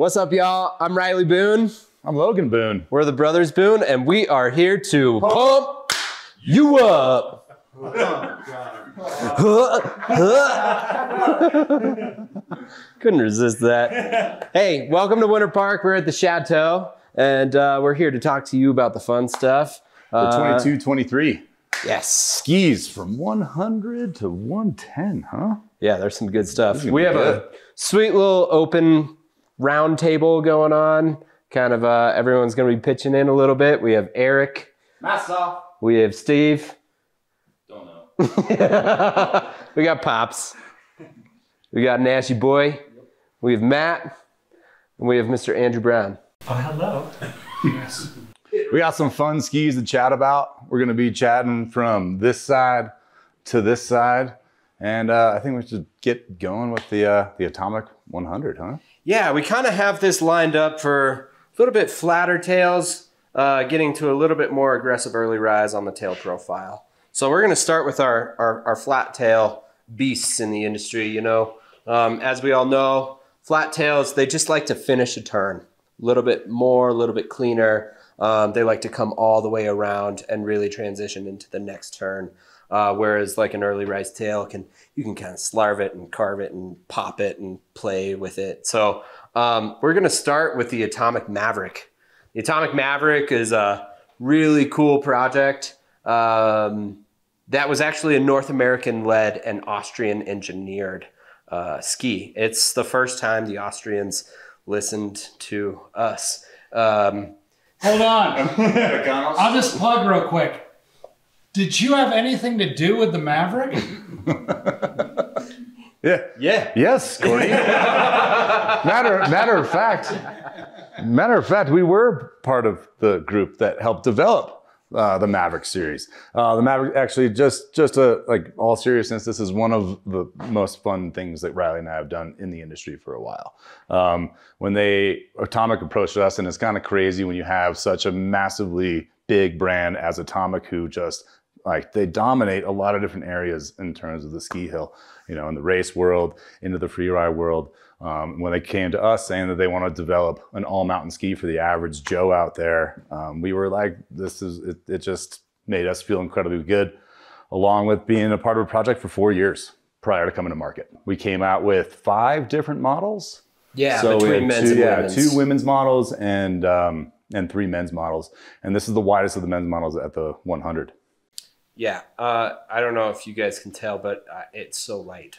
What's up, y'all? I'm Riley Boone. I'm Logan Boone. We're the Brothers Boone, and we are here to pump you up. Couldn't resist that. Hey, welcome to Winter Park. We're at the Chateau, and we're here to talk to you about the fun stuff. For 22, 23. Yes. Skis from 100 to 110, huh? Yeah, there's some good stuff. We have a sweet little open round table going on. Kind of everyone's going to be pitching in a little bit. We have Eric. Massoff. We have Steve. Don't know. We got Pops. We got Nashy Boy. We have Matt. And we have Mr. Andrew Brown. Oh, hello. Yes. We got some fun skis to chat about. We're going to be chatting from this side to this side. And I think we should get going with the Atomic 100, huh? Yeah, we kind of have this lined up for a little bit flatter tails, getting to a little bit more aggressive early rise on the tail profile. So we're going to start with our flat tail beasts in the industry. You know, as we all know, flat tails, they just like to finish a turn a little bit more, a little bit cleaner. They like to come all the way around and really transition into the next turn. Whereas like an early rise tail, you can kind of slarve it and carve it and pop it and play with it. So we're going to start with the Atomic Maverick. The Atomic Maverick is a really cool project. That was actually a North American led and Austrian engineered ski. It's the first time the Austrians listened to us. Hold on. I'll just plug real quick. Did you have anything to do with the Maverick? Yeah. Yeah. Yes, Korte. Matter of fact, we were part of the group that helped develop the Maverick series. The Maverick actually, just like all seriousness, this is one of the most fun things that Riley and I have done in the industry for a while. When Atomic approached us, and it's kind of crazy when you have such a massively big brand as Atomic, who just they dominate a lot of different areas in terms of the ski hill, you know, in the race world, into the free ride world. When they came to us saying that they want to develop an all mountain ski for the average Joe out there, we were like, it just made us feel incredibly good, along with being a part of a project for 4 years prior to coming to market. We came out with 5 different models. Yeah, so between men's and women's. 2 women's models and 3 men's models. And this is the widest of the men's models at the 100. Yeah, I don't know if you guys can tell, but it's so light.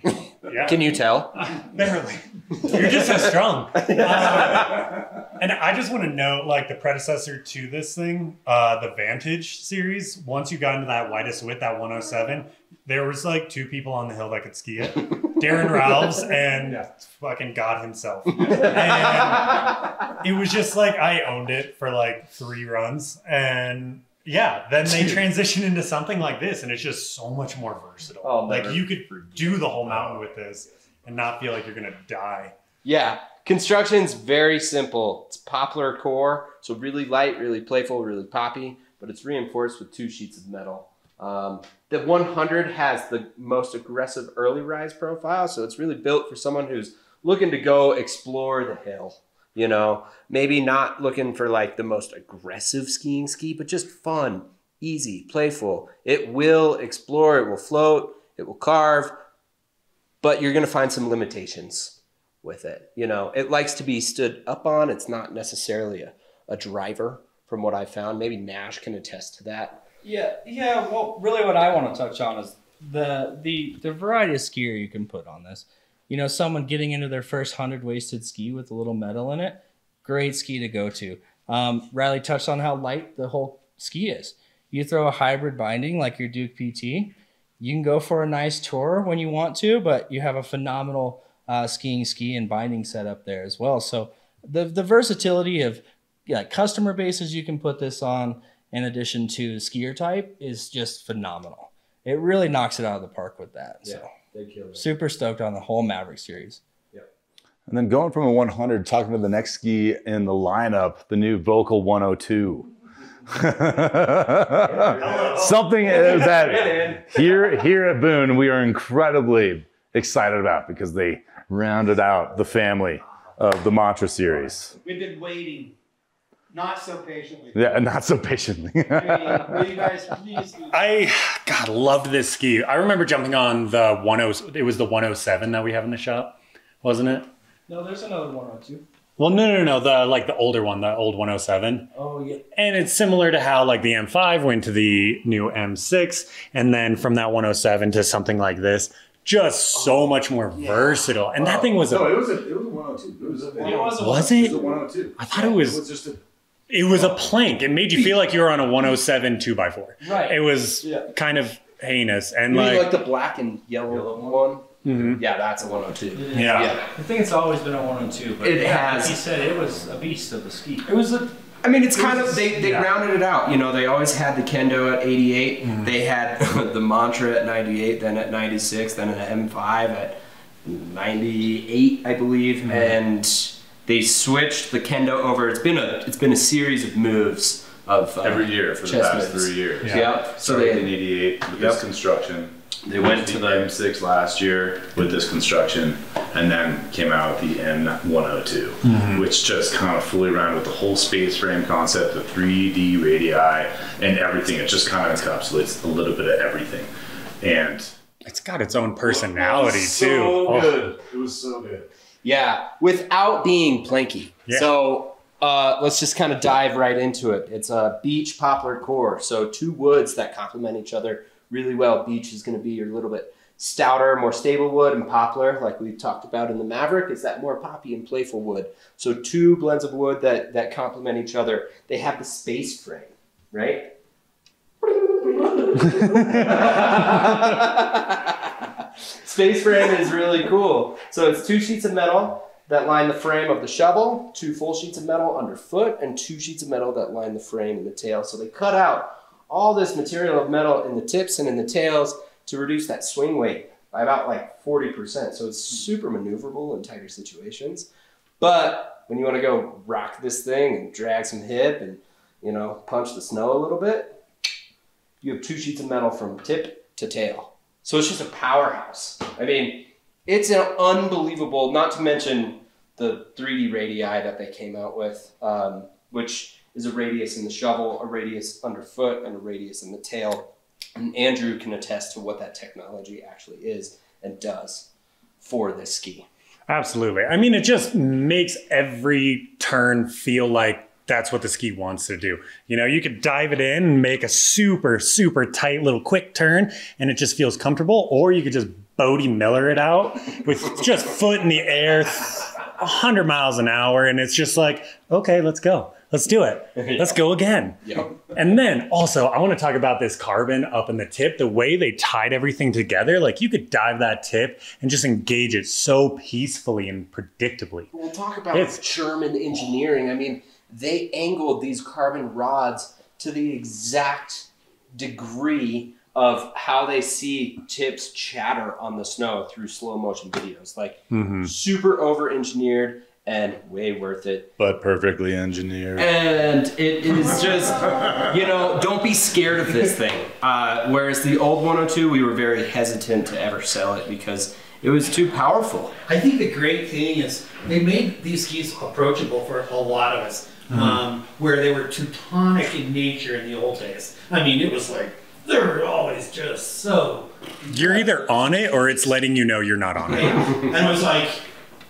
Yeah. Can you tell? Barely. You're just so strong. And I just want to note, like, the predecessor to this thing, the Vantage series, once you got into that widest width, that 107, there was like 2 people on the hill that could ski it. Darren Ralphs and fucking God himself. And it was just like, I owned it for like 3 runs. And yeah, then they transition into something like this, and it's just so much more versatile. Oh, like you could do the whole mountain with this and not feel like you're gonna die. Yeah, construction's very simple. It's poplar core, so really light, really playful, really poppy, but it's reinforced with 2 sheets of metal. The 100 has the most aggressive early rise profile, so it's really built for someone who's looking to go explore the hill. You know, maybe not looking for like the most aggressive ski, but just fun, easy, playful. It will explore, it will float, it will carve, but you're going to find some limitations with it. You know, it likes to be stood up on. It's not necessarily a driver from what I found. Maybe Nash can attest to that. Yeah. Well, really what I want to touch on is the variety of skier you can put on this. You know, someone getting into their first 100 wasted ski with a little metal in it, great ski to go to. Riley touched on how light the whole ski is. You throw a hybrid binding like your Duke PT, you can go for a nice tour when you want to, but you have a phenomenal ski and binding setup there as well. So the versatility of customer bases you can put this on, in addition to skier type, is just phenomenal. It really knocks it out of the park with that. Yeah. So. They killed it. Super stoked on the whole Maverick series. Yep. And then going from a 100, talking to the next ski in the lineup, the new Volkl 102. Something that here at Boone we are incredibly excited about, because they rounded out the family of the Mantra series. We've been waiting, not so patiently. Yeah, not so patiently. Will you guys please do God, loved this ski. I remember jumping on the it was the 107 that we have in the shop, wasn't it? No, there's another 102. Well, no, the older one, the old 107. Oh, yeah. And it's similar to how like the M5 went to the new M6, and then from that 107 to something like this, just so much more versatile. And that thing was it was a 102. Was it? It was a 102. I thought it was just a... It was a plank. It made you feel like you were on a 107 2x4. Right. It was kind of heinous. And You mean like like the black and yellow one? Mhm. Yeah, that's a 102. Yeah. I think it's always been a 102, but It has. like you said, it was a beast of the ski. It was a... I mean, it's kind of, they rounded it out. You know, they always had the Kendo at 88. They had the Mantra at 98, then at 96, then an M5 at 98, I believe. And they switched the Kendo over. It's been a series of moves of every year for the chest past moves. 3 years. Yep. So Started they in '88 with this construction. They went to the M6 last year with this construction, and then came out with the N102, which just kind of flew around with the whole space frame concept, the 3D radii, and everything. It just kind of encapsulates a little bit of everything, and It's got its own personality so too. good. It was so good. Yeah, without being planky. Yeah. So let's just kind of dive right into it. It's a beech poplar core, so two woods that complement each other really well. Beech is going to be your little bit stouter, more stable wood, and poplar, like we talked about in the Maverick, is that more poppy and playful wood. So two blends of wood that complement each other. They have the space frame, right? Space frame is really cool. So it's 2 sheets of metal that line the frame of the shovel, 2 full sheets of metal underfoot, and 2 sheets of metal that line the frame and the tail. So they cut out all this material of metal in the tips and in the tails to reduce that swing weight by about like 40%. So it's super maneuverable in tighter situations. But when you want to go rock this thing and drag some hip and, you know, punch the snow a little bit, you have 2 sheets of metal from tip to tail. So it's just a powerhouse. I mean, it's an unbelievable, not to mention the 3D radii that they came out with, which is a radius in the shovel, a radius underfoot, and a radius in the tail. And Andrew can attest to what that technology actually is and does for this ski. Absolutely. I mean, it just makes every turn feel like that's what the ski wants to do. You know, you could dive it in and make a super, super tight little quick turn and it just feels comfortable, or you could just Bodie Miller it out with just foot in the air, 100 miles an hour. And it's just like, okay, let's go. Let's do it. Let's go again. Yep. And then also, I want to talk about this carbon up in the tip, the way they tied everything together. Like you could dive that tip and just engage it so peacefully and predictably. We'll talk about German engineering. I mean, they angled these carbon rods to the exact degree of how they see tips chatter on the snow through slow motion videos. Like super over-engineered and way worth it. but perfectly engineered. And it is just, you know, don't be scared of this thing. Whereas the old 102, we were very hesitant to ever sell it because it was too powerful. I think the great thing is they made these skis approachable for a lot of us, where they were Teutonic in nature in the old days. I mean, it was like, they were always just so... You're either on it or it's letting you know you're not on it. And it was like,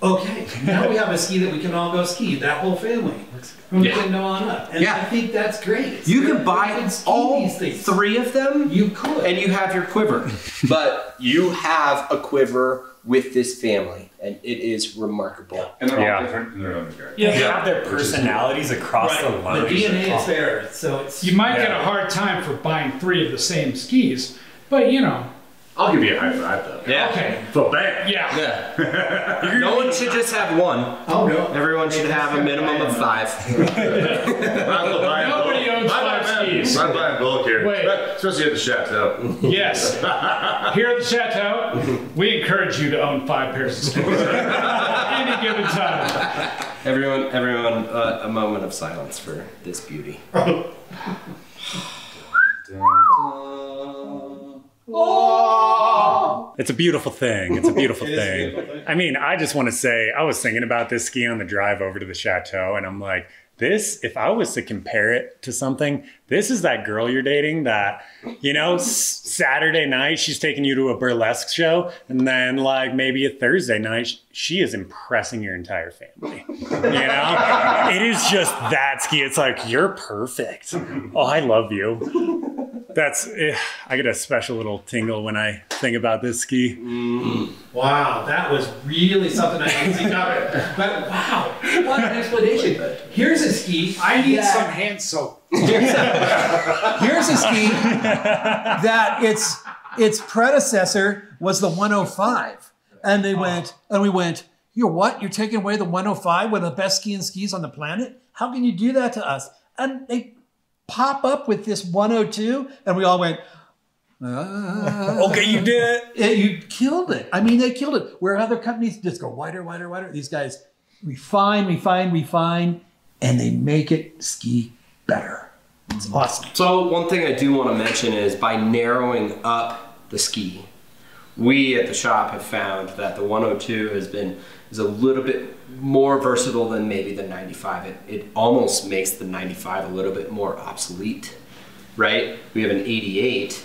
okay, now we have a ski that we can all go ski, that whole family. From Kendo on up. And I think that's great. You could buy all these things. 3 of them. You could. And you have your quiver. But you have a quiver with this family, and it is remarkable. And they're all different in their own regard. They have their personalities across the line. The DNA is there, so it's... You might get a hard time for buying 3 of the same skis, but you know. I'll give you a high five though. Yeah. Okay. So bang. Yeah. No one should just have 1. Oh, no. Everyone should have a minimum of 5. Nobody owns 5 skis. I'm buying bulk here. Wait. Especially at the Chateau. Yes. Here at the Chateau, we encourage you to own 5 pairs of skis at any given time. Everyone, a moment of silence for this beauty. Oh. It's a beautiful thing. It's a beautiful thing. I mean, I just want to say, I was thinking about this ski on the drive over to the chateau, and I'm like, this, if I was to compare it to something, this is that girl you're dating that, you know, Saturday night, she's taking you to a burlesque show. And then like maybe a Thursday night, she is impressing your entire family. You know, it is just that ski. It's like, you're perfect. Oh, I love you. That's, I get a special little tingle when I think about this ski. Wow, that was really something I didn't see coming. But wow, what an explanation. Here's a ski. I need some hand soap. Here's a ski that its predecessor was the 105. And we went, you're what? You're taking away the 105, one of the best skiing skis on the planet? How can you do that to us? And they pop up with this 102, and we all went, okay, you did it. You killed it. I mean, they killed it. Where other companies just go wider, wider, wider. These guys refine, and they make it ski better. It's awesome. So one thing I do want to mention is by narrowing up the ski, we at the shop have found that the 102 is a little bit more versatile than maybe the 95. It almost makes the 95 a little bit more obsolete, right? We have an 88.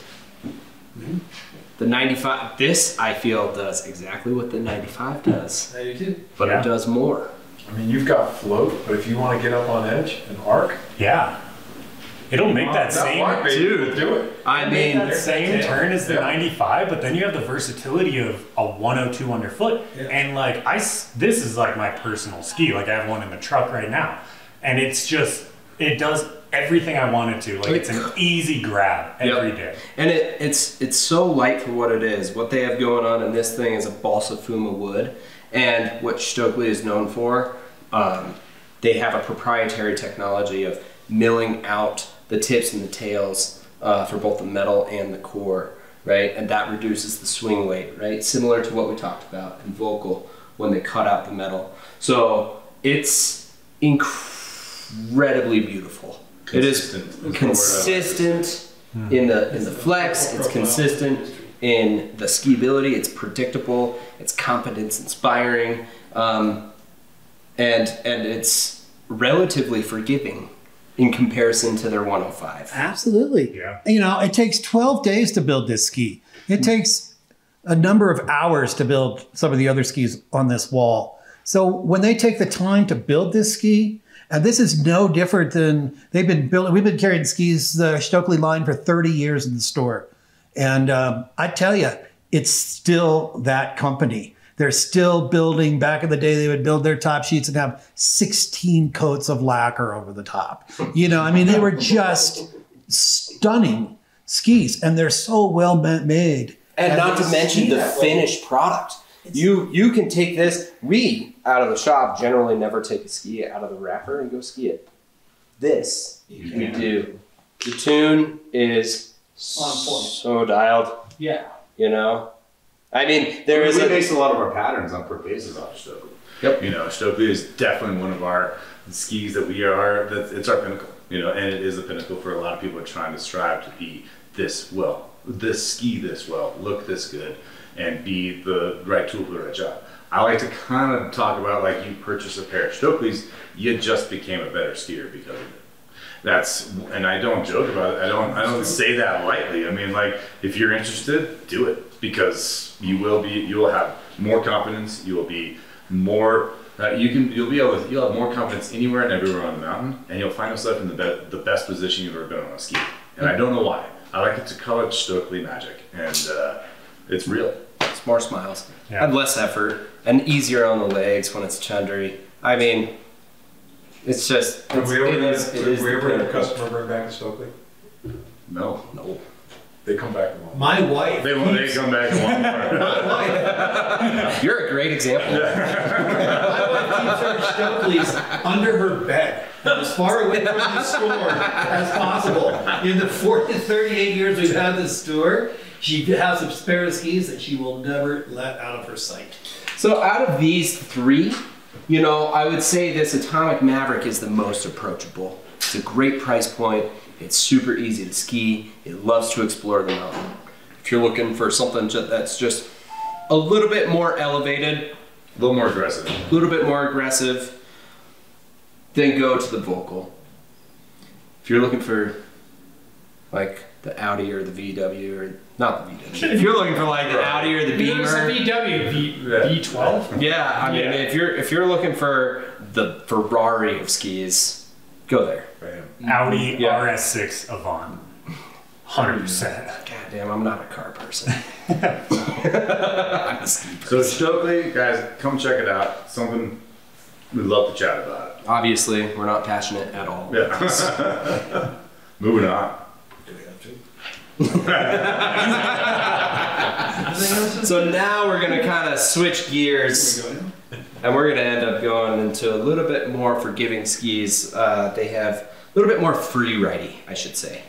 The 95, this I feel does exactly what the 95 does. I do too. But it does more. I mean, you've got float, but if you want to get up on edge and arc, yeah. It'll make that same dude do it. I mean, that same turn as the 95, but then you have the versatility of a 102 underfoot. Yeah. And like this is like my personal ski. Like I have one in the truck right now, and it's just it does everything I want it to. Like it's an easy grab every day. And it's so light for what it is. What they have going on in this thing is a balsa fuma wood, and what Stockli is known for, they have a proprietary technology of milling out the tips and the tails for both the metal and the core, right? And that reduces the swing weight, right? Similar to what we talked about in Volkl when they cut out the metal. So it's incredibly beautiful. It is consistent in the flex. It's consistent in the skiability. It's predictable. It's confidence inspiring, and it's relatively forgiving in comparison to their 105. Absolutely. Yeah. You know, it takes 12 days to build this ski. It takes a number of hours to build some of the other skis on this wall. So when they take the time to build this ski, and this is no different than we've been carrying skis, the Stockli line, for 30 years in the store. And I tell you, it's still that company. They're still building. Back in the day, they would build their top sheets and have 16 coats of lacquer over the top. You know, I mean, they were just stunning skis, and they're so well made. And not to mention the finished product. You can take this. We, out of the shop, generally never take a ski out of the wrapper and go ski it. This, we do. The tune is so dialed. Yeah. You know? I mean, we base a lot of our patterns on bases off Stockli. Yep. You know, Stockli is definitely one of our skis that it's our pinnacle. You know, and it is the pinnacle for a lot of people trying to strive to be ski this well, look this good, and be the right tool for the right job. I like to kind of talk about, like, you purchase a pair of Stocklis, you just became a better skier because of it. And I don't joke about it. I don't say that lightly. I mean, like, if you're interested, do it, because you will have more confidence. You will be more. You'll have more confidence anywhere and everywhere on the mountain, and you'll find yourself in the best position you've ever been on a ski. And I don't know why. I like it to call it Stockli magic, and it's real. It's more smiles, and less effort, and easier on the legs when it's chundry. I mean, it's just. Have we ever had a customer bring back a Stockli? No. They come back and want. My wife. They come back and want more. My wife. You're a great example. My wife keeps her Stocklis under her bed, as far away from the store as possible. In the 38 years we've had this store, she has some spare skis that she will never let out of her sight. So out of these three, you know, I would say this Atomic Maverick is the most approachable. It's a great price point. It's super easy to ski. It loves to explore the mountain. If you're looking for something that's just a little bit more elevated. A little more aggressive. A little bit more aggressive. Then go to the Volkl. If you're looking for like the Audi or the VW, or not the VW. If you're looking for like the Audi or the Beamer. It's a VW V12. Yeah, I mean, if you're looking for the Ferrari of skis, go there. Audi RS6 Avant. 100%. God damn, I'm not a car person. I'm a ski person. So Stockli, guys, come check it out. Something we'd love to chat about it. Obviously, we're not passionate at all. Yeah. Moving on. Do we have to? So now we're gonna kind of switch gears, and we're gonna end up going into a little bit more forgiving skis. They have a little bit more free ridey, I should say.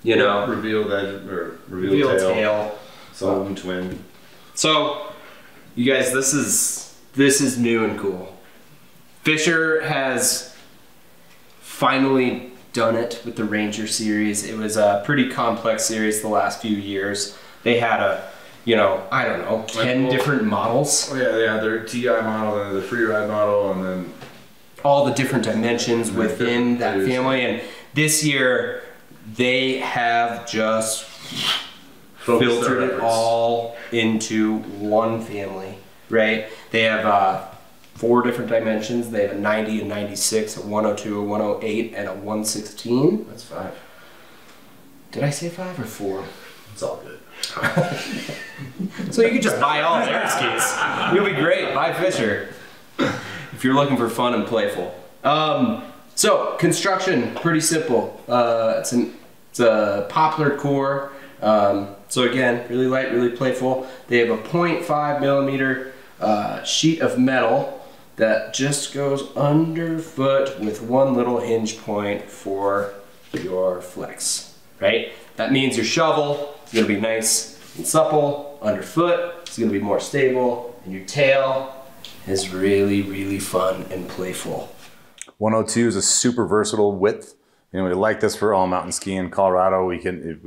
You know, reveal tail. Salomon twin. So, you guys, this is new and cool. Fischer has finally done it with the Ranger series. It was a pretty complex series the last few years. They had I don't know, 10 different models. Oh yeah, they had their TI model, and the free ride model, and then all the different dimensions within that family. And this year, they have just filtered it all into one family, right? They have 4 different dimensions. They have a 90, a 96, a 102, a 108, and a 116. That's 5. Did I say 5 or 4? It's all good. So you can just buy all their skis. You'll be great. Buy Fischer if you're looking for fun and playful. So construction, pretty simple. It's a poplar core. So again, really light, really playful. They have a 0.5 millimeter sheet of metal that just goes underfoot with one little hinge point for your flex, right? That means your shovel is gonna be nice and supple underfoot. It's gonna be more stable, and your tail is really, really fun and playful. 102 is a super versatile width. You know, we like this for all mountain ski in Colorado. We can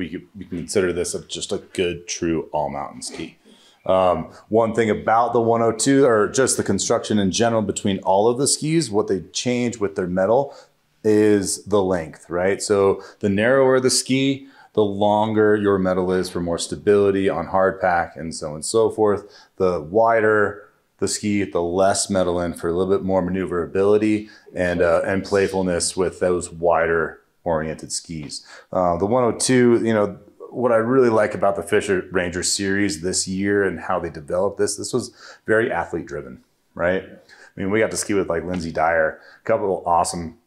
consider this just a good, true all mountain ski. One thing about the 102, or just the construction in general between all of the skis, what they change with their metal is the length, right? So the narrower the ski, the longer your metal is for more stability on hard pack and so on and so forth. The wider the ski, the less metal in for a little bit more maneuverability and playfulness with those wider oriented skis. The 102, you know, what I really like about the Fischer Ranger series this year and how they developed this was very athlete driven, right? I mean, we got to ski with like Lindsay Dyer, a couple of awesome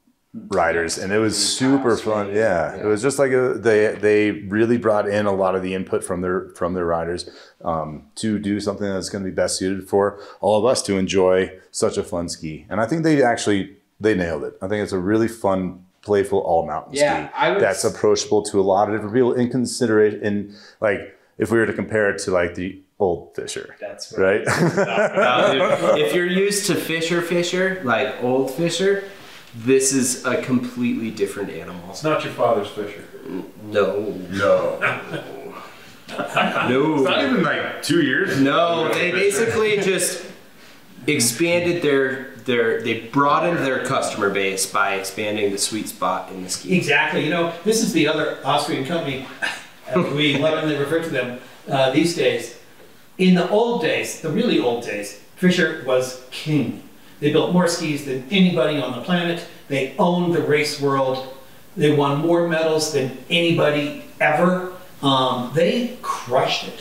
riders, and it was super fun. Yeah, it was just like they really brought in a lot of the input from their riders to do something that's going to be best suited for all of us to enjoy such a fun ski. And I think they nailed it. I think it's a really fun, playful all mountain ski that's approachable to a lot of different people in consideration. Like if we were to compare it to like the old Fischer, that's right. If you're used to Fischer, like old Fischer, this is a completely different animal. It's not your father's Fischer. No. It's not even like 2 years. No, they basically just expanded they broadened their customer base by expanding the sweet spot in the ski. Exactly. You know, this is the other Austrian company. We lovingly refer to them these days. In the old days, the really old days, Fischer was king. They built more skis than anybody on the planet. They owned the race world. They won more medals than anybody ever. They crushed it.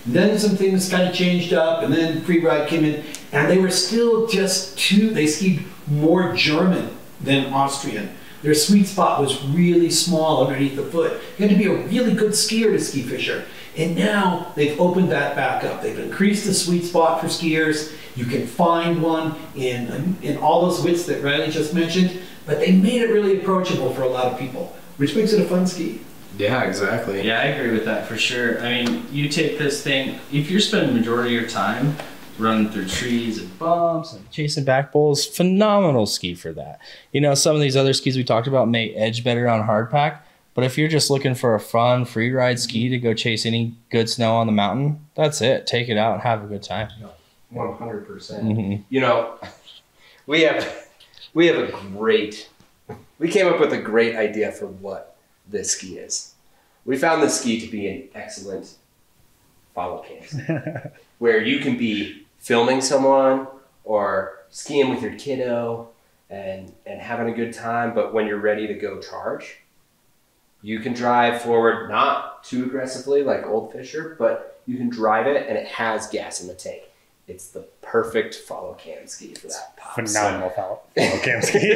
And then some things kind of changed up, and then free ride came in, and they were still they skied more German than Austrian. Their sweet spot was really small underneath the foot. You had to be a really good skier to ski Fischer. And now they've opened that back up. They've increased the sweet spot for skiers. You can find one in all those widths that Riley just mentioned, but they made it really approachable for a lot of people, which makes it a fun ski. Yeah, exactly. Yeah, I agree with that for sure. I mean, you take this thing, if you're spending the majority of your time running through trees and bumps and chasing back bowls, phenomenal ski for that. You know, some of these other skis we talked about may edge better on hard pack. But if you're just looking for a fun free ride ski to go chase any good snow on the mountain, that's it. Take it out and have a good time. 100%. You know, we came up with a great idea for what this ski is. We found this ski to be an excellent follow cam, where you can be filming someone or skiing with your kiddo and having a good time, but when you're ready to go charge, you can drive forward, not too aggressively like old Fischer, but you can drive it and it has gas in the tank. It's the perfect follow cam ski for that pop. Phenomenal follow cam ski.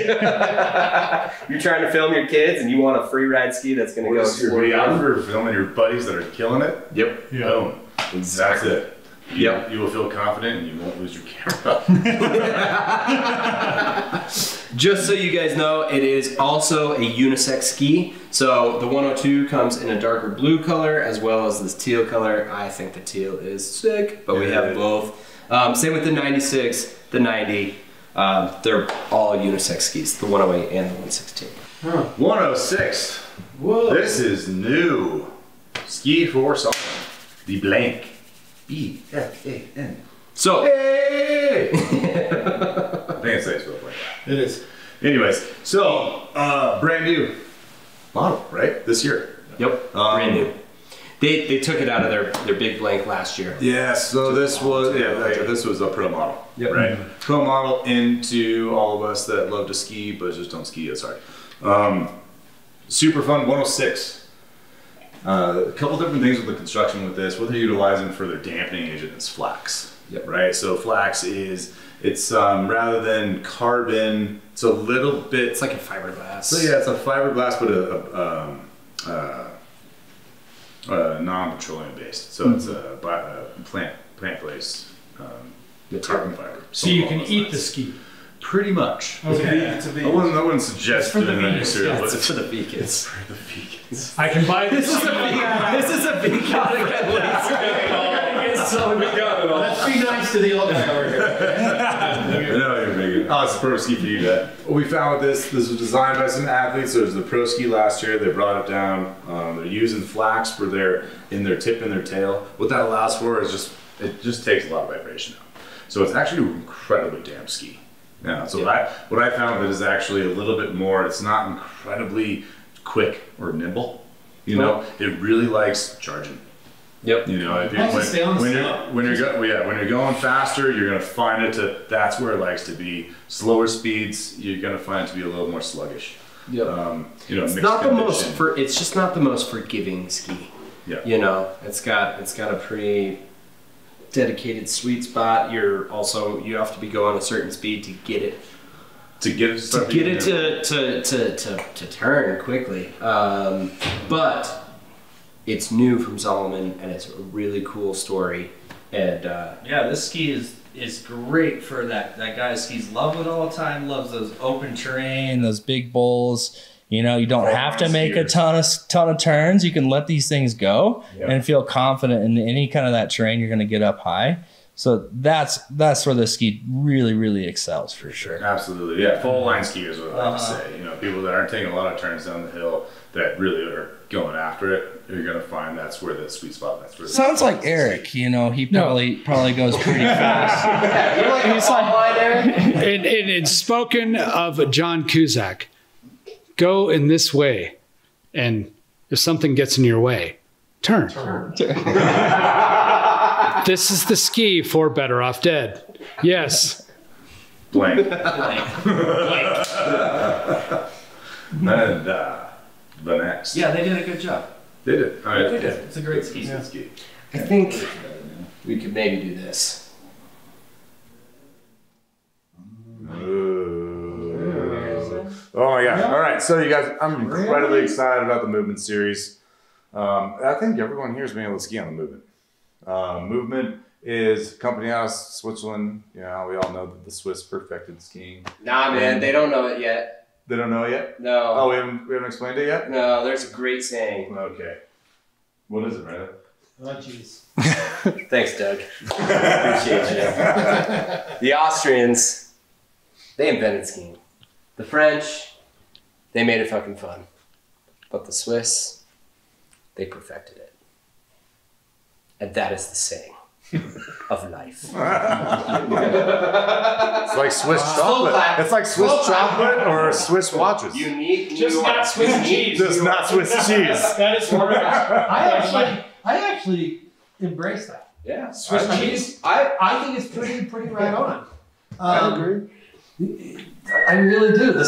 You're trying to film your kids and you want a free ride ski that's going to go. Your videographer filming your buddies that are killing it. Yep. Boom. Exactly. That's it. Yep. You will feel confident and you won't lose your camera. Just so you guys know, it is also a unisex ski. So the 102 comes in a darker blue color as well as this teal color. I think the teal is sick, but we have both. Same with the 96, the 90. They're all unisex skis, the 108 and the 116. 106. Whoa. This is new. Ski for Salomon. The Blank. B-F-A-N. So, hey! I think it's spelled like that. It is. Anyways, so brand new model, right? This year. Yep. Brand new. They took it out of their big Blank last year. Yeah. So this was this was a pro model. Yep. Right. Pro model into all of us that love to ski but just don't ski as hard. Super fun 106. A couple different things with the construction with this. What they're utilizing for their dampening agent is flax. Yep. Right. So flax is rather than carbon, it's a little bit. It's like a fiberglass. So yeah, it's a fiberglass, but a non-petroleum based. So it's a plant-based carbon fiber. So you can eat the ski. Pretty much. Okay. I wouldn't suggest for the doing that vegans. necessarily, but It's for the vegans. it's for the vegans. I can buy this. This is a vegan at Let's be nice to the old guy over here. No, you're vegan. Oh, it's a pro ski for you, Dad. What we found with this was designed by some athletes. There was the pro ski last year. They brought it down. They're using flax for their tip and their tail. What that allows for is it just takes a lot of vibration out. So it's actually an incredibly damp ski. Yeah, so what I found of it is actually a little bit more, it's not incredibly quick or nimble. You know, it really likes charging. Yep. You know, when you're going faster, you're gonna find it that's where it likes to be. Slower speeds, you're gonna find it to be a little more sluggish. Yep. You know, it's not the most it's just not the most forgiving ski. Yeah. You know, it's got a pretty dedicated sweet spot. You have to be going a certain speed to get it to turn quickly. But it's new from Salomon and it's a really cool story. And Yeah, this ski is great for that guy who skis Lovewood all the time, loves those open terrain, those big bowls. You know, you don't have to make a ton of turns. You can let these things go and feel confident in any kind of that terrain you're going to get up high. So that's where the ski really, really excels for sure. Absolutely, yeah. Full line skiers, what I like to say. You know, people that aren't taking a lot of turns down the hill that really are going after it, you're going to find that's where the sweet spot. That's where Sounds like Eric. You know, he probably goes pretty fast. And it's spoken of John Cusack. Go in this way, and if something gets in your way, turn. This is the ski for Better Off Dead. Yes. Blank. And the next. Yeah, they did a good job. They did. All right. They did. It's a great ski. Good ski. I think we could maybe do this. Oh my gosh. All right. So you guys, I'm incredibly excited about the Movement series. I think everyone here is being able to ski on the Movement. Movement is a company out of Switzerland. You know, we all know that the Swiss perfected skiing. Nah, man, they don't know it yet. They don't know it yet? No. Oh, we haven't explained it yet? No, there's a great saying. Okay. What is it, Brandon? Oh, jeez. Thanks, Doug. Appreciate you. The Austrians, they invented skiing. The French, they made it fucking fun. But the Swiss, they perfected it. And that is the saying of life. It's like Swiss chocolate. It's like Swiss chocolate or Swiss watches. Unique. Just not Swiss cheese. Just not Swiss cheese. That is correct. I actually embrace that. Yeah. Swiss cheese. I think it's pretty right on. I agree. I really do. The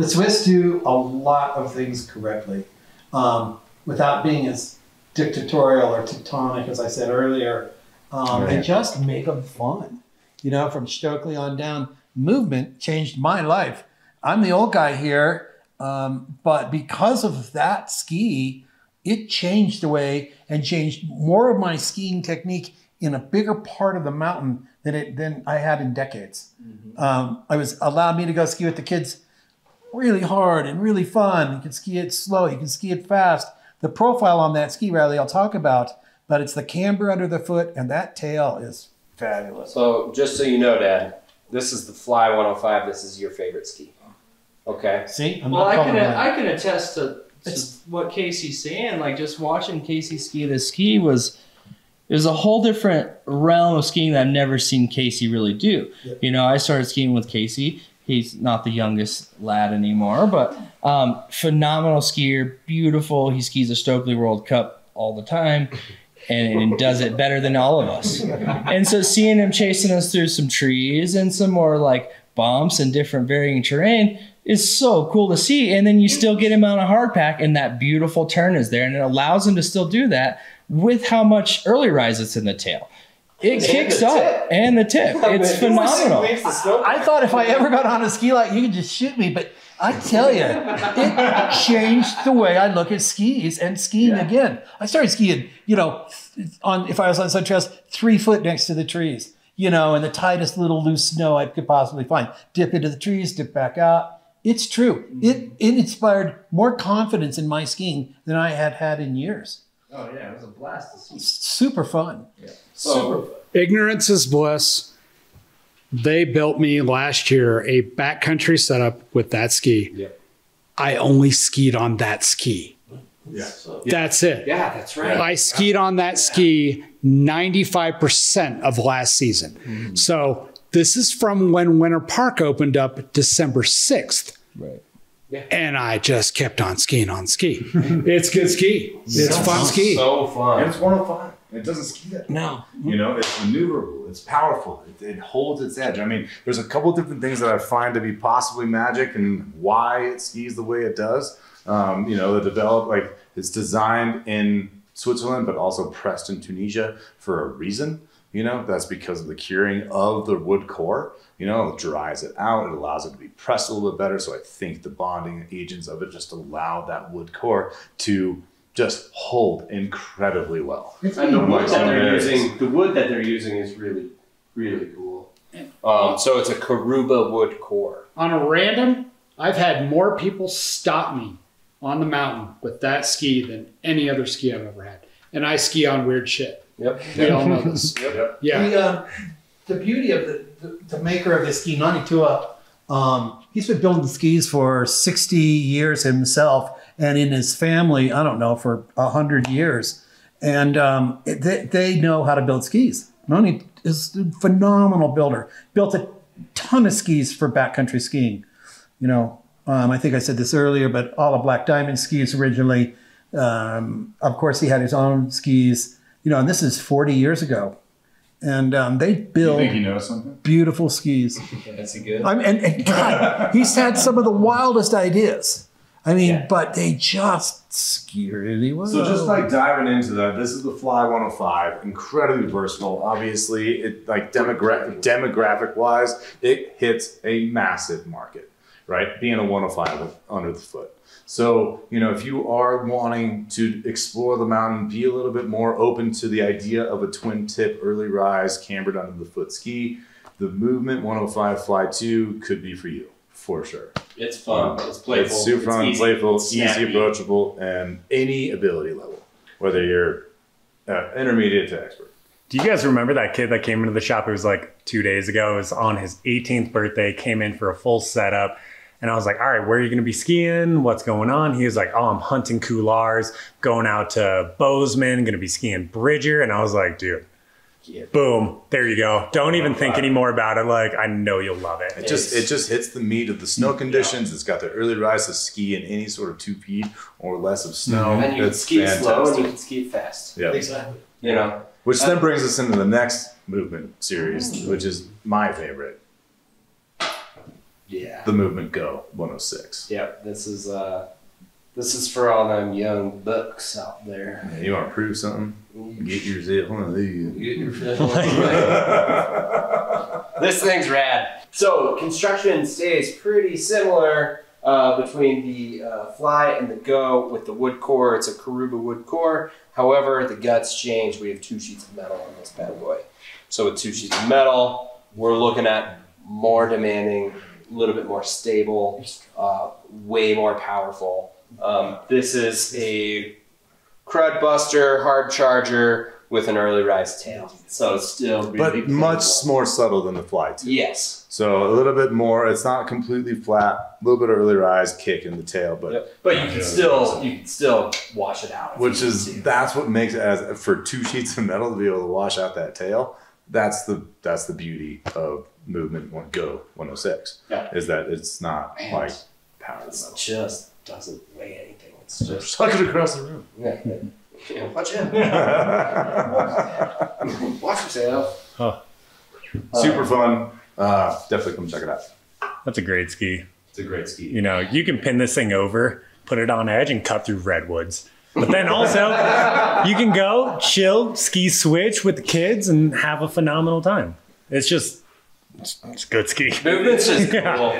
Swiss do a lot of things correctly, without being as dictatorial or tectonic as I said earlier. They just make them fun. You know, from Stockli on down, movement changed my life. I'm the old guy here, but because of that ski, it changed the way and changed more of my skiing technique in a bigger part of the mountain than I had in decades. I was allowed me to go ski with the kids really hard and really fun. You can ski it slow, you can ski it fast. The profile on that ski, Riley, I'll talk about, but it's the camber under the foot, and that tail is fabulous. So just so you know, Dad, this is the Fly 105. This is your favorite ski. Okay. See? Well, I can attest to what Casey's saying. Like, just watching Casey ski this ski was a whole different realm of skiing that I've never seen Casey really do. Yep. You know, I started skiing with Casey. He's not the youngest lad anymore, but phenomenal skier, beautiful. He skis a Stockli World Cup all the time and does it better than all of us. And so seeing him chasing us through some trees and some more like bumps and different varying terrain is so cool to see. And then you still get him on a hard pack and that beautiful turn is there, and it allows him to still do that with how much early rise it's in the tail. It kicks up and the tip. It's phenomenal. I thought if I ever got on a ski light, you could just shoot me. But I tell you, it changed the way I look at skis and skiing again. I started skiing, you know, if I was on some trails, 3 foot next to the trees, you know, in the tightest little loose snow I could possibly find. Dip into the trees, dip back out. It's true. It inspired more confidence in my skiing than I had had in years. Oh, yeah, it was a blast to see. Super fun. Yeah. Super fun. Ignorance is bliss. They built me last year a backcountry setup with that ski. Yep. I only skied on that ski. Yeah. That's it. Yeah, that's right. I skied on that ski 95% of last season. So this is from when Winter Park opened up December 6th. Right. Yeah. And I just kept on skiing on ski. It's good ski. It's fun ski. So fun. And it's 105. It doesn't ski that. No. You know, it's maneuverable. It's powerful. It holds its edge. I mean, there's a couple of different things that I find to be possibly magic and why it skis the way it does. You know, it's designed in Switzerland, but also pressed in Tunisia for a reason. You know, that's because of the curing of the wood core. You know, it dries it out. It allows it to be pressed a little bit better. So I think the bonding agents of it just allow that wood core to just hold incredibly well. And the wood that they're using is really, really cool. So it's a Karuba wood core. On a random, I've had more people stop me on the mountain with that ski than any other ski I've ever had. And I ski on weird shit. Yep. We all know this. Yep. Yeah. The beauty of the maker of the ski, Nanitua, he's been building skis for 60 years himself, and in his family, I don't know, for 100 years. And they know how to build skis. Nani is a phenomenal builder. Built a ton of skis for backcountry skiing. You know, I think I said this earlier, but all of Black Diamond skis originally. Of course, he had his own skis. You know, and this is 40 years ago. And they build You think he knows something? beautiful skis. That's good. And God, he's had some of the wildest ideas. I mean, but they just ski really well. So just like diving into that, this is the Fly 105, incredibly versatile. Obviously, it like demographic wise, it hits a massive market, right? Being a 105 under the foot. So, you know, if you are wanting to explore the mountain, be a little bit more open to the idea of a twin tip, early rise, cambered under the foot ski, the Movement 105 Fly 2 could be for you, for sure. It's fun. It's playful. It's super fun, easy, playful, snappy. easy, approachable, and any ability level, whether you're intermediate to expert. Do you guys remember that kid that came into the shop? It was like 2 days ago. It was on his 18th birthday, came in for a full setup. And I was like, all right, where are you going to be skiing? What's going on? He was like, oh, I'm hunting Coulars, going out to Bozeman, going to be skiing Bridger. And I was like, dude, boom, there you go. Don't even think any more about it. Like, I know you'll love it. It just hits the meat of the snow conditions. It's got the early rise to ski in any sort of 2 feet or less of snow. And you can ski it slow and you can ski it fast. Yeah, Exactly. You know, which then brings us into the next movement series, which is my favorite. yeah. The Movement Go 106. Yep, this is for all them young bucks out there. Yeah, you want to prove something? Get yourself one of these. This thing's rad. So construction stays pretty similar between the Fly and the Go with the wood core. It's a Karuba wood core. However, the guts change. We have 2 sheets of metal on this bad boy. So with 2 sheets of metal, we're looking at more demanding, a little bit more stable, way more powerful. This is a crud buster, hard charger with an early rise tail. So it's still really But much playable. more subtle than the Fly too. Yes. So a little bit more. It's not completely flat. A little bit of early rise, kick in the tail, but Yep. But you can still wash it out. if you need to. that's what makes it, as for 2 sheets of metal to be able to wash out that tail. That's the beauty of Movement Go 106. Yeah. Is that it's not Man, like powder It metal. just doesn't weigh anything. It's just Suck it across the room. yeah, watch out. Watch yourself. Super fun. Definitely come check it out. That's a great ski. It's a great ski. You know, you can pin this thing over, put it on edge, and cut through redwoods. But then also, you can go chill, ski switch with the kids, and have a phenomenal time. It's a good ski. Movement's just cool.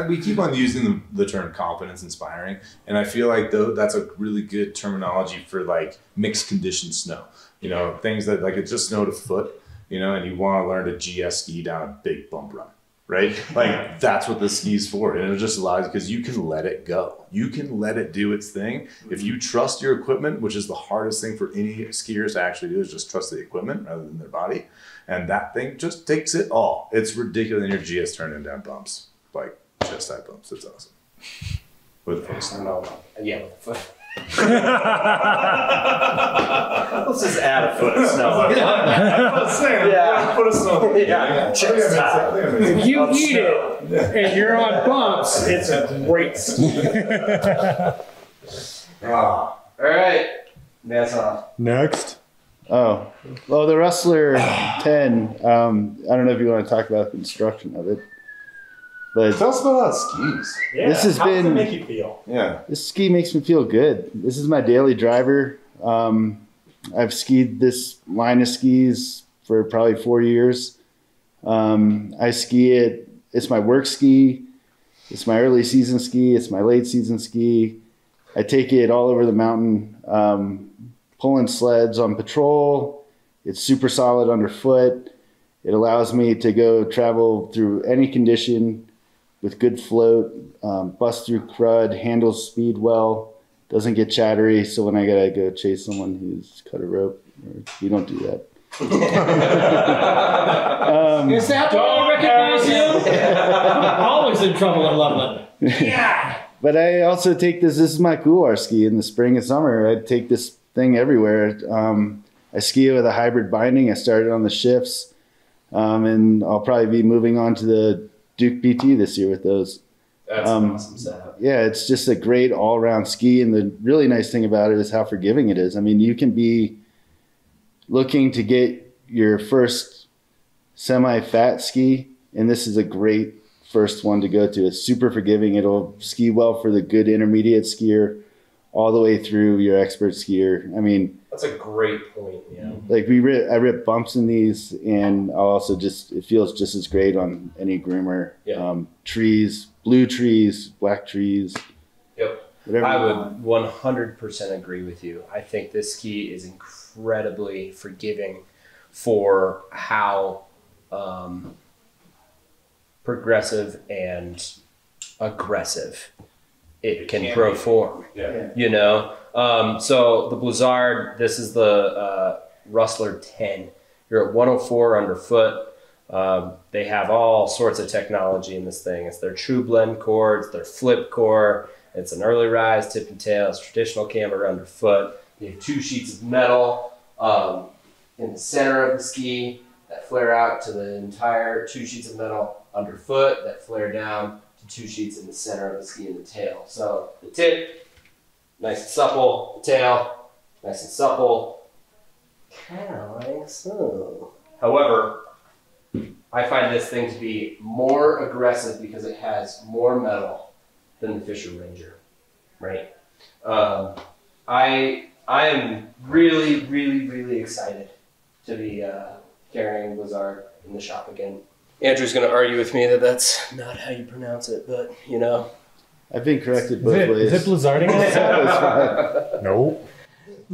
We keep on using the term confidence inspiring, and I feel like that's a really good terminology for like mixed condition snow. You know, things that like it just snowed a foot, you know, and you want to learn to GS ski down a big bump run, right? Like that's what the ski's for, and it just allows because you can let it go. You can let it do its thing. If you trust your equipment, which is the hardest thing for any skiers to actually do, is just trust the equipment rather than their body. And that thing just takes it all. It's ridiculous. And your GS turning down bumps, like chest high bumps. It's awesome. With the foot snow. Yeah, with the foot. Let's just add a foot of snow. Yeah. Put a snow. Yeah. Chest high. If you eat it and you're on bumps, it's a great ski. All right. That's off. Next. Oh, well, the Rustler 10. I don't know if you want to talk about the construction of it, but Tell us about how it skis. Yeah, This has how does it been- make you feel? Yeah. this ski makes me feel good. This is my daily driver. I've skied this line of skis for probably 4 years. I ski it. It's my work ski. It's my early season ski. It's my late season ski. I take it all over the mountain. Pulling sleds on patrol. It's super solid underfoot. It allows me to go travel through any condition with good float, bust through crud, handles speed well, doesn't get chattery. So when I gotta go chase someone who's cut a rope, you don't do that. Is that why I recognize you? I'm always in trouble in Loveland. But I also take this is my couloir ski in the spring and summer. I take this thing everywhere. I ski it with a hybrid binding. I started on the shifts, and I'll probably be moving on to the Duke PT this year with those. That's an awesome setup. Yeah, it's just a great all-around ski, and the really nice thing about it is how forgiving it is. I mean, you can be looking to get your first semi-fat ski, and this is a great first one to go to. It's super forgiving. It'll ski well for the good intermediate skier all the way through your expert skier. I mean, That's a great point. Yeah. like I rip bumps in these, and I'll also it feels just as great on any groomer. Yeah. Trees, blue trees, black trees. Yep. Whatever I you want. would 100% agree with you. I think this ski is incredibly forgiving for how progressive and aggressive it can perform. Yeah. You know, so the Blizzard, this is the Rustler 10. You're at 104 underfoot. They have all sorts of technology in this thing. It's their true blend core, it's their flip core, it's an early rise tip and tail, it's traditional camber underfoot. They have 2 sheets of metal in the center of the ski that flare out to the entire 2 sheets of metal underfoot that flare down to 2 sheets in the center of the ski and the tail. So the tip, nice and supple, the tail, nice and supple, kind of like so. However, I find this thing to be more aggressive because it has more metal than the Fischer Ranger, right? I am really, really, really excited to be carrying Blizzard in the shop again. Andrew's going to argue with me that that's not how you pronounce it, but you know. I've been corrected both ways. Is it blizzarding outside? Nope.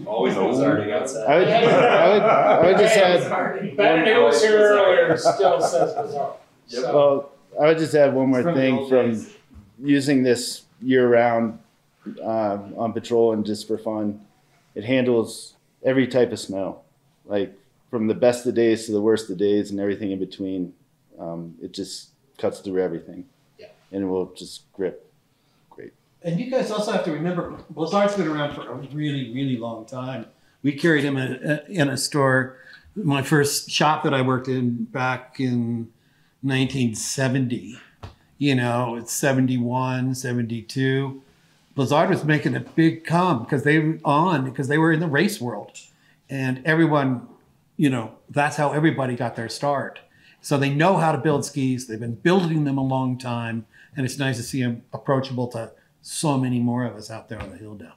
Always blizzarding outside. I would just add. It was here earlier. Still says blizzard. So, well, I would just add one more thing from using this year-round on patrol and just for fun. It handles every type of snow, like from the best of days to the worst of days and everything in between. It just cuts through everything, and it will just grip. And you guys also have to remember, Blizzard's been around for a really, really long time. We carried him in a store, my first shop that I worked in back in 1970. You know, it's 71, 72. Blizzard was making a big come because they were in the race world. And everyone, you know, that's how everybody got their start. So they know how to build skis. They've been building them a long time. And it's nice to see them approachable to so many more of us out there on the hill now.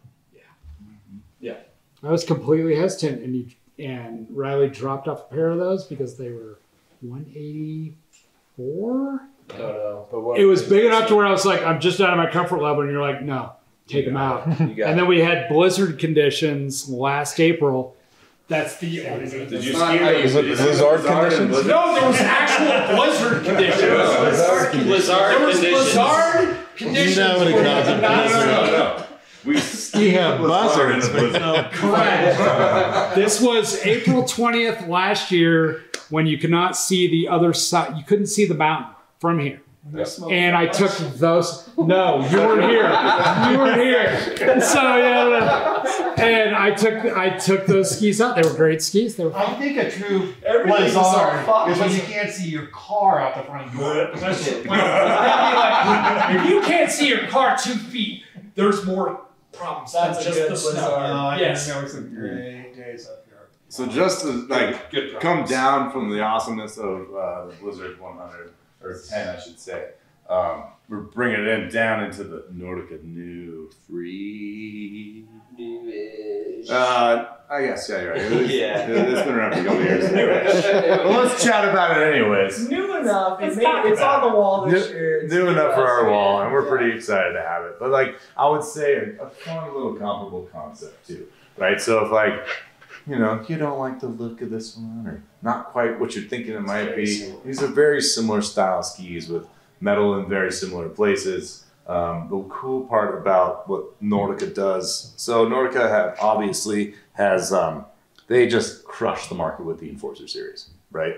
Yeah. I was completely hesitant, and Riley dropped off a pair of those because they were 184. I don't know. But what It was big enough to where I was like, I'm just out of my comfort level, and you're like, no, take them out. And then we had blizzard conditions last April. That's the Did you ski those blizzard conditions? No, there was actual blizzard conditions. There was blizzard conditions. You know what it calls it, No. We ski have buzzards. Correct. This was April 20th last year when you could not see the other side. You couldn't see the mountain from here. And I took those. No, you weren't here. You weren't here. So yeah, and I took those skis out. They were great skis. They were fun. I think a true blizzard is when you can't see your car out the front door. If you can't see your car 2 feet, there's more problems. That's just the snow. Yes. There were some great days up here. So just to like come down from the awesomeness of the Blizzard 100 or 10, I should say, we're bringing it down into the Nordica new free. Newish. I guess yeah, you're right. It's been around for a couple years. Well, let's chat about it anyways. New enough. It's on the wall this year. New enough for our wall, and we're pretty excited to have it. But like, I would say a fun little comparable concept too, right? So if like, you know, you don't like the look of this one, or not quite what you're thinking it might be. These are very similar style skis with metal in very similar places. The cool part about what Nordica does, so Nordica obviously has, they just crushed the market with the Enforcer series, right?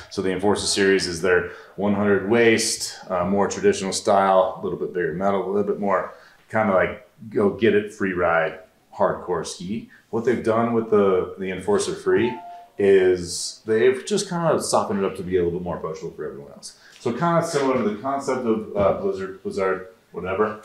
So the Enforcer series is their 100 waist, more traditional style, a little bit bigger metal, a little bit more kind of like go get it free ride, hardcore ski. What they've done with the Enforcer Free is they've just kind of softened it up to be a little bit more approachable for everyone else. So kind of similar to the concept of Blizzard, whatever.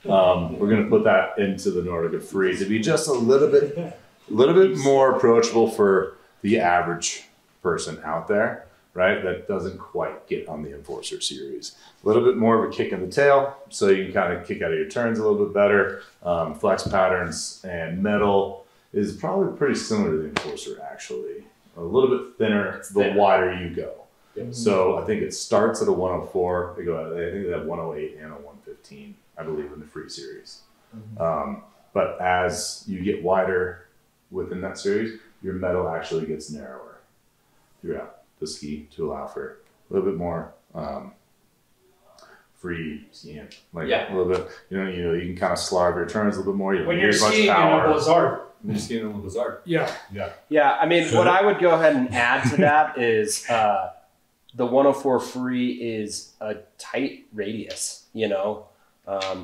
We're going to put that into the Nordica Free to be just a little bit more approachable for the average person out there, right? That doesn't quite get on the Enforcer series. A little bit more of a kick in the tail, so you can kind of kick out of your turns a little bit better. Flex patterns and metal is probably pretty similar to the Enforcer, actually. A little bit thinner the wider you go. Yep. So I think it starts at a 104. I think they have 108 and a 115, I believe, in the Free series. But as you get wider within that series, your metal actually gets narrower throughout the ski to allow for a little bit more free skiing. Like a little bit, you know, you can kind of slog your turns a little bit more. You when you're skiing in a blizzard. When you're skiing in a blizzard. Yeah. Yeah, I mean, what I would go ahead and add to that is the 104 free is a tight radius, you know.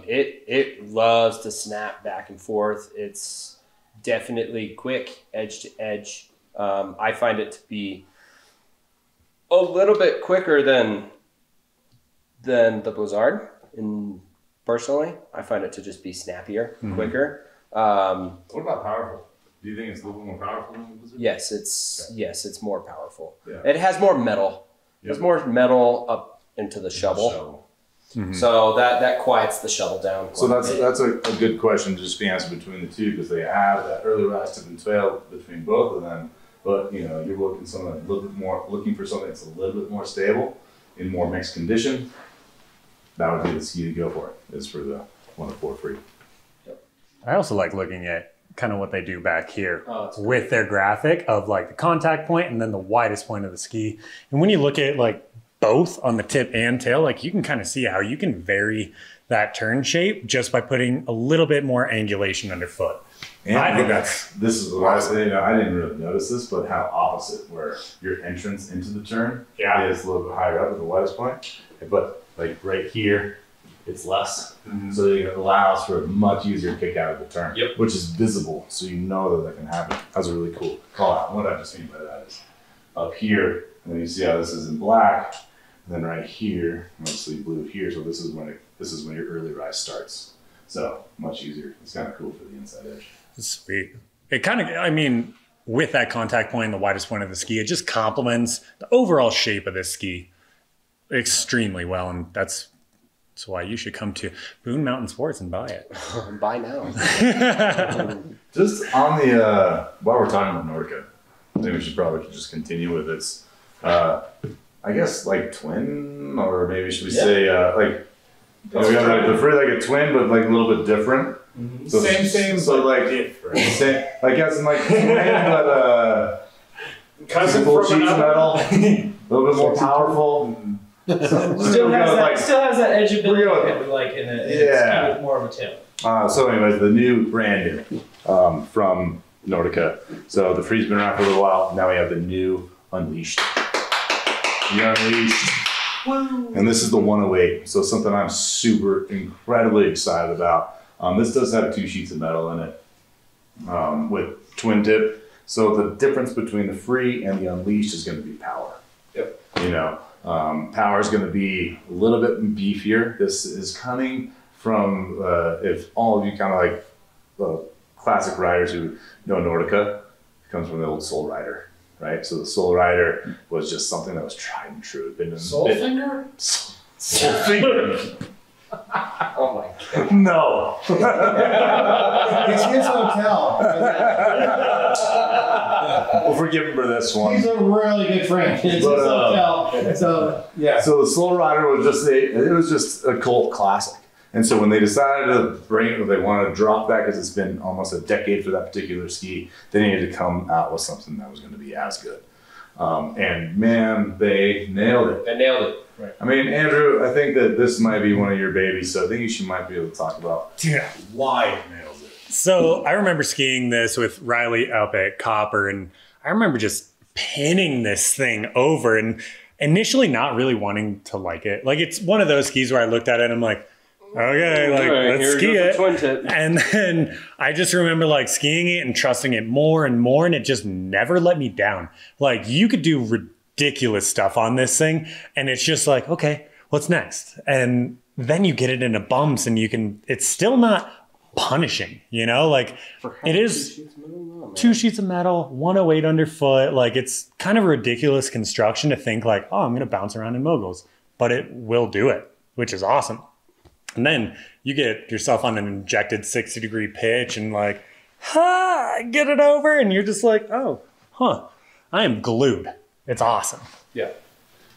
It loves to snap back and forth. It's definitely quick edge to edge. I find it to be a little bit quicker than the Blizzard. Personally, I find it to just be snappier, quicker. What about powerful? Do you think it's a little bit more powerful than the Blizzard? Yes, it's more powerful. Yeah. It has more metal. There's more metal up into the shovel. So that quiets the shovel down. So that's a good question to just be answered between the two, because they have that early rise tip and tail between both of them. But you know, you're looking for something that's a little bit more stable in more mixed condition. That would be the ski to go for. Is for the 104 free. I also like looking at kind of what they do back here with their graphic of like the contact point and then the widest point of the ski. And when you look at like both on the tip and tail, like you can kind of see how you can vary that turn shape just by putting a little bit more angulation underfoot. And I think this is the last thing, I didn't really notice this, but how opposite, where your entrance into the turn is a little bit higher up at the widest point, but like right here, it's less. So it allows for a much easier kick out of the turn, which is visible, so you know that can happen. That's a really cool call out. What I just mean by that is up here, and then you see how this is in black, and then right here, mostly blue here. So this is when your early rise starts. So much easier. It's kind of cool for the inside edge. Sweet. It kind of, I mean, with that contact point, the widest point of the ski, it just complements the overall shape of this ski extremely well, and that's why you should come to Boone Mountain Sports and buy it. Buy now. Just on the while we're talking about Nordica, I think we should probably just continue with its I guess like twin, or maybe should we say like we got the free like a twin, but like a little bit different. So, same, so like different. Same, I guess in like twin, but cousin full from sheets of metal, a little bit more powerful. Still has that edgeability, like in a ski with more of a tail. So anyways, the new brand new from Nordica. So the free's been around for a little while. Now we have the new Unleashed. The Unleashed. Woo. And this is the 108. So something I'm super incredibly excited about. This does have 2 sheets of metal in it with twin tip. So the difference between the free and the Unleashed is going to be power. Yep. You know, power is going to be a little bit beefier. This is coming from, if all of you kind of like classic riders who know Nordica, it comes from the old Soul Rider, right? So the Soul Rider was just something that was tried and true. Soul Finger? Soul Finger. Oh my God. No. It's his hotel. We'll forgive him for this one. He's a really good friend. It's his hotel. So yeah. So the Soul Rider was just a cult classic. And so when they decided to bring it, they wanted to drop that because it's been almost a decade for that particular ski, they needed to come out with something that was going to be as good. And man, they nailed it. They nailed it. Right. I mean, Andrew, I think that this might be one of your babies, so I think you might be able to talk about why it nails it. So I remember skiing this with Riley up at Copper, and I remember just pinning this thing over and initially not really wanting to like it. Like, it's one of those skis where I looked at it and I'm like, okay, like, right, let's ski it. And then I just remember like skiing it and trusting it more and more, and it just never let me down. Like, you could do ridiculous stuff on this thing, and it's just like, okay, what's next? And then you get it into bumps, and it's still not punishing, you know? Like, it is 2 sheets of metal, 108 underfoot. Like, it's kind of a ridiculous construction to think like, oh, I'm going to bounce around in moguls, but it will do it, which is awesome. And then you get yourself on an injected 60-degree pitch and like, get it over. And you're just like, oh, I am glued. It's awesome. Yeah.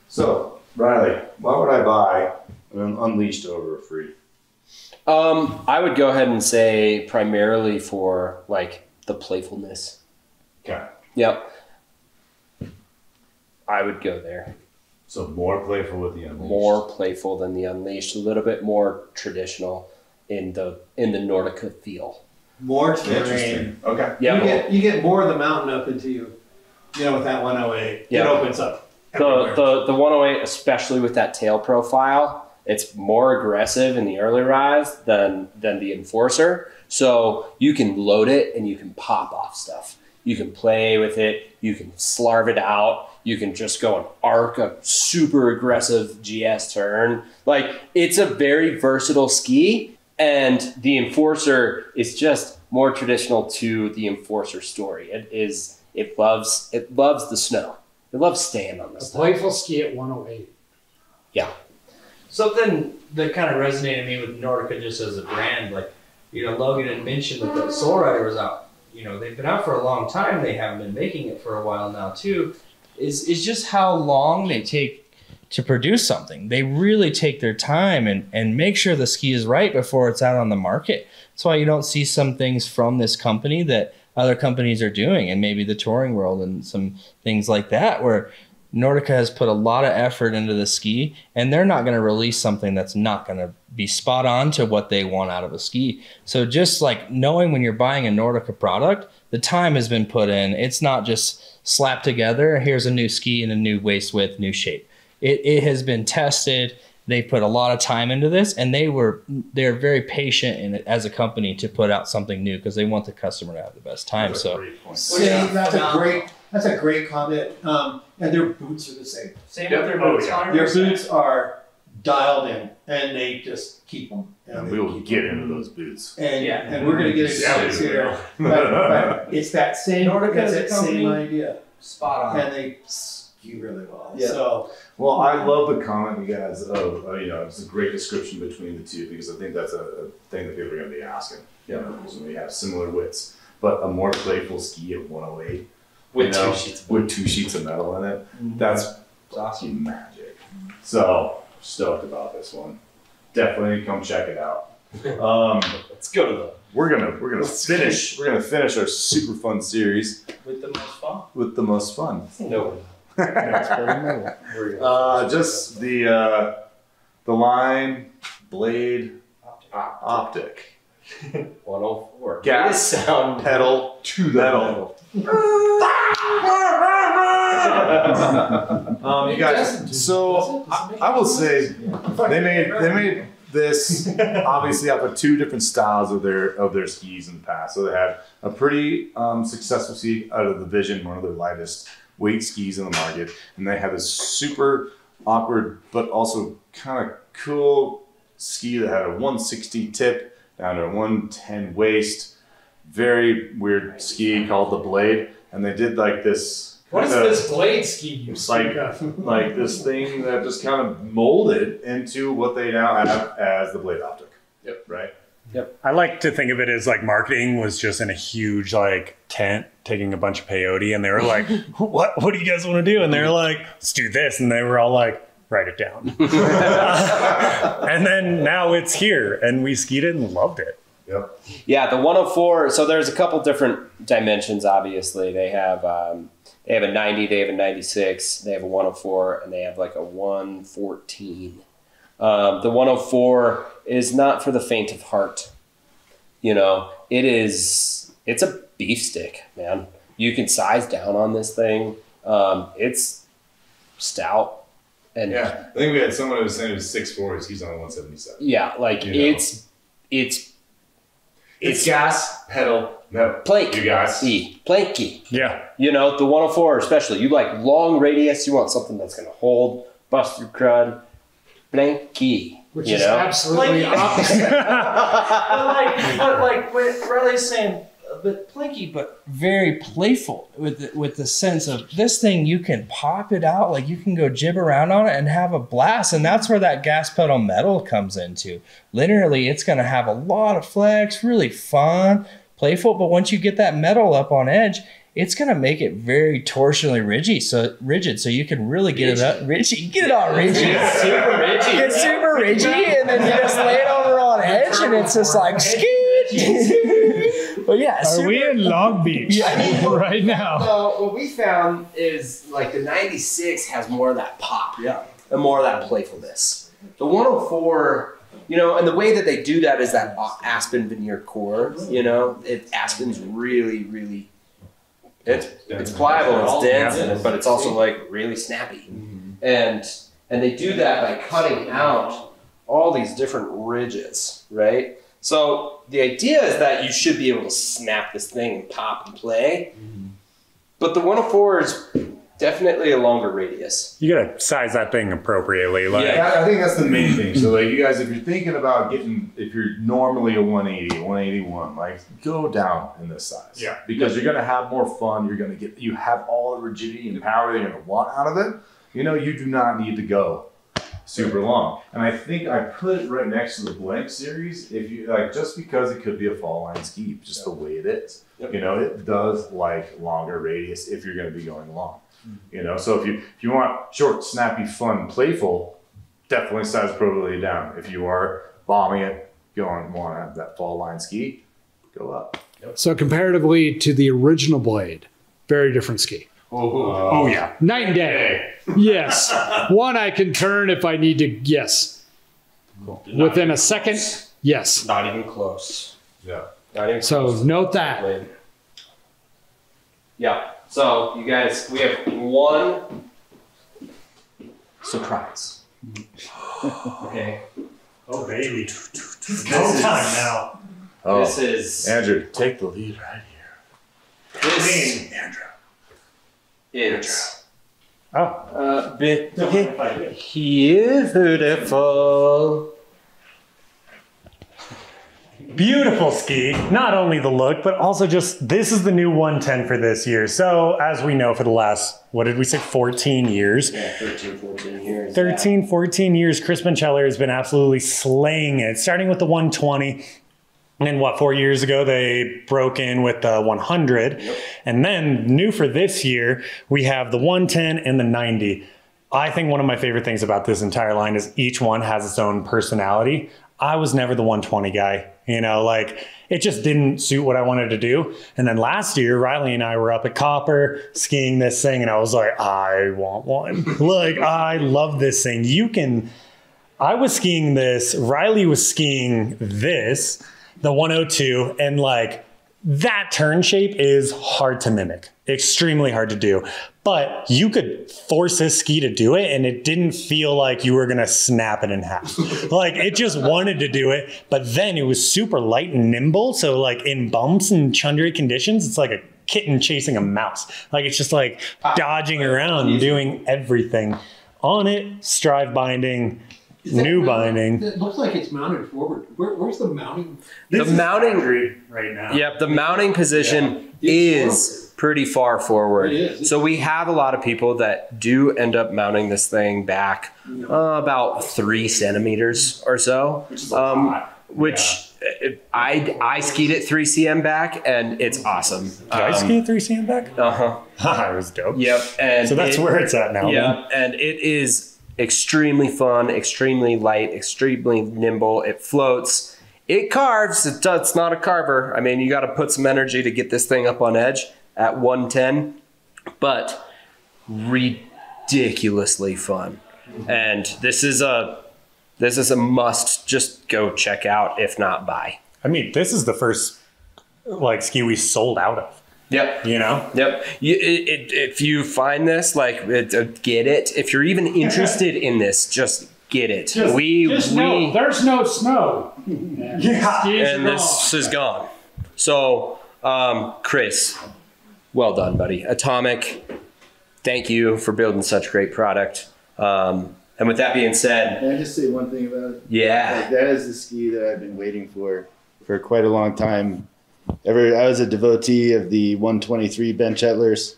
So, Riley, why would I buy an Unleashed over a free? I would go ahead and say primarily for like the playfulness. Okay. Yep. I would go there. So more playful with the Unleashed. More playful than the Unleashed. A little bit more traditional in the Nordica feel. More terrain. Okay. Yeah. You get more of the mountain up into you. You know, with that 108, it opens up. The 108, especially with that tail profile, it's more aggressive in the early rise than the Enforcer. So you can load it and you can pop off stuff. You can play with it. You can slarve it out. You can just go and arc a super aggressive GS turn. Like, it's a very versatile ski, and the Enforcer is just more traditional to the Enforcer story. It loves the snow. It loves staying on the snow. Playful ski at 108. Yeah. Something that kind of resonated me with Nordica just as a brand, like, you know, Logan had mentioned that the Soul Rider was out. You know, they've been out for a long time. They haven't been making it for a while now, too. Is just how long they take to produce something. They really take their time and make sure the ski is right before it's out on the market. That's why you don't see some things from this company that other companies are doing, and maybe the touring world and some things like that, where Nordica has put a lot of effort into the ski, and they're not going to release something that's not going to be spot on to what they want out of a ski. So just like knowing when you're buying a Nordica product, the time has been put in. It's not just slapped together. Here's a new ski and a new waist width, new shape. It has been tested. They put a lot of time into this, and they're very patient in it as a company to put out something new because they want the customer to have the best time. That's a great comment. And their boots are the same. Same with their boots. Their boots are dialed in, and they just keep them. And we will get into those boots. And we're going to get into boots here. But it's that same idea. Spot on. And they ski really well. Yeah. So, well, I love the comment you guys of, you know, it's a great description between the two, because I think that's a thing that people are going to be asking. You know, because we have similar widths, but a more playful ski at 108 with two sheets of metal in it. That's awesome magic. So stoked about this one. Definitely come check it out. Let's go to the. We're gonna finish our super fun series with the most fun. With the most fun. No. Just the line blade optic. 104. Gas sound pedal to the metal. You guys, so I will say they made this obviously up of two different styles of their skis in the past. So they had a pretty successful ski out of the Vision, one of their lightest weight skis in the market, and they had this super awkward but also kind of cool ski that had a 160 tip down to a 110 waist, very weird ski called the Blade, and they did like this. What is this Blade ski you speak of? Like this thing that just kind of molded into what they now have as the Blade Optic. Yep. Right? Yep. I like to think of it as like marketing was just in a huge like tent taking a bunch of peyote, and they were like, what do you guys want to do? And they were like, let's do this. And they were all like, write it down. And then now it's here, and we skied it and loved it. Yep. Yeah, the 104, so there's a couple different dimensions, obviously. They have a 90, they have a 96, they have a 104, and they have like a 114. The 104 is not for the faint of heart. You know, it's a beef stick, man. You can size down on this thing. It's stout. And yeah, I think we had someone who was saying it was 6'4", he's on 177. Yeah, like it's gas, pedal, metal. Plank. You guys. Planky. Yeah. You know, the 104 especially. You like long radius, you want something that's going to hold, bust through crud. Planky. Which is absolutely opposite. but like what Riley's saying, but plinky, but very playful with the sense of this thing, you can pop it out, like you can go jib around on it and have a blast. And that's where that gas pedal metal comes into. Literally, it's going to have a lot of flex, really fun, playful. But once you get that metal up on edge, it's going to make it very torsionally rigid. So you can really get it up rigid. You get it all rigid. It's super rigid. It's super rigid, and then you just lay it over on edge, and it's just like skid. But yeah, are we in Long Beach right now? So what we found is like the 96 has more of that pop, and more of that playfulness. The 104, you know, and the way that they do that is that Aspen veneer core. You know, Aspen's really, really It's pliable, it's dense, but it's also like really snappy. And they do that by cutting out all these different ridges, right? So the idea is that you should be able to snap this thing and pop and play. But the 104 is definitely a longer radius. You gotta size that thing appropriately. Like, I think that's the main thing. So like you guys, if you're thinking about if you're normally a 180, 181, like go down in this size. Yeah. Because you're gonna have more fun. You have all the rigidity and power that you're gonna want out of it. You know, you do not need to go super long. And I think I put it right next to the Blank series. If you like, just because it could be a fall line ski, just the way it is. You know, it does like longer radius if you're gonna be going long. You know, so if you want short, snappy, fun, playful, definitely size appropriately down. If you are bombing it, want to have that fall line ski, go up. So comparatively to the original blade, very different ski. Oh yeah. Night and day. Yes. One I can turn if I need to. Yes. Cool. Within a second. Yes. Not even close. Yeah. Not even so close. note that. Yeah. So you guys, we have one surprise. Okay. Oh baby. It's go time now. Oh, this is Andrew. Take the lead right here. This Andrew. is beautiful. Beautiful ski. Not only the look, but also just this is the new 110 for this year. So as we know, for the last, what did we say, 14 years? Yeah, 13, 14 years. 13, 14 years, Chris Bentchetler has been absolutely slaying it, starting with the 120. And what, 4 years ago, they broke in with the 100. Yep. And then new for this year, we have the 110 and the 90. I think one of my favorite things about this entire line is each one has its own personality. I was never the 120 guy, you know, like it just didn't suit what I wanted to do. And then last year, Riley and I were up at Copper skiing this thing and I was like, I want one. Like, I love this thing. I was skiing this, Riley was skiing this, the 102, and like that turn shape is hard to mimic, extremely hard to do. But you could force this ski to do it and it didn't feel like you were gonna snap it in half. Like it just wanted to do it, but then it was super light and nimble. So like in bumps and chundry conditions, it's like a kitten chasing a mouse. Like it's just like dodging around, doing everything on it, strive binding, new binding. It looks like it's mounted forward. Where's the mounting? The mounting right now. Yep, the mounting position is pretty far forward. So we have a lot of people that do end up mounting this thing back about 3 centimeters or so. I skied it 3 cm back and it's awesome. Did I ski 3 cm back? It was dope. Yep. And so that's where it's at now. Yeah, and it is extremely fun, extremely light, extremely nimble. It floats. It carves. It's not a carver. I mean, you got to put some energy to get this thing up on edge at 110, but ridiculously fun. And this is a must. Just go check out, if not buy. I mean, this is the first like ski we sold out of. Yep. You know? Yep. If you find this, like, get it. If you're even interested in this, just get it. No, there's no snow. Yeah. And this is gone. So, Chris, well done, buddy. Atomic, thank you for building such great product. And with that being said, can I just say one thing about it? Yeah. Like, that is the ski that I've been waiting for quite a long time. I was a devotee of the 123 Bentchetlers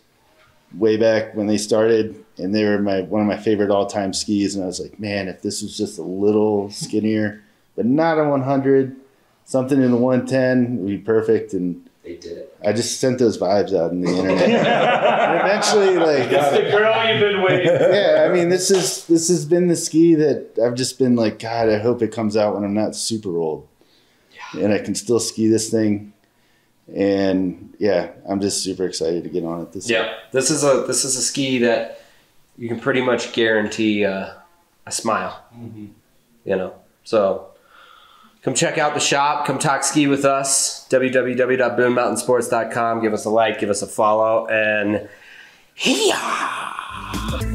way back when they started, and they were one of my favorite all-time skis. And I was like, man, if this was just a little skinnier, but not a 100, something in the 110 would be perfect. And they did it. I just sent those vibes out on the internet. And eventually, like, it's the girl you've been waiting for. Yeah, I mean, this has been the ski that I've just been like, God, I hope it comes out when I'm not super old, and I can still ski this thing. And yeah, I'm just super excited to get on it this year. Yeah, this is a ski that you can pretty much guarantee a smile. Mm-hmm. You know, so Come check out the shop. Come talk ski with us. www.boonemountainsports.com. Give us a like, give us a follow, and yeah.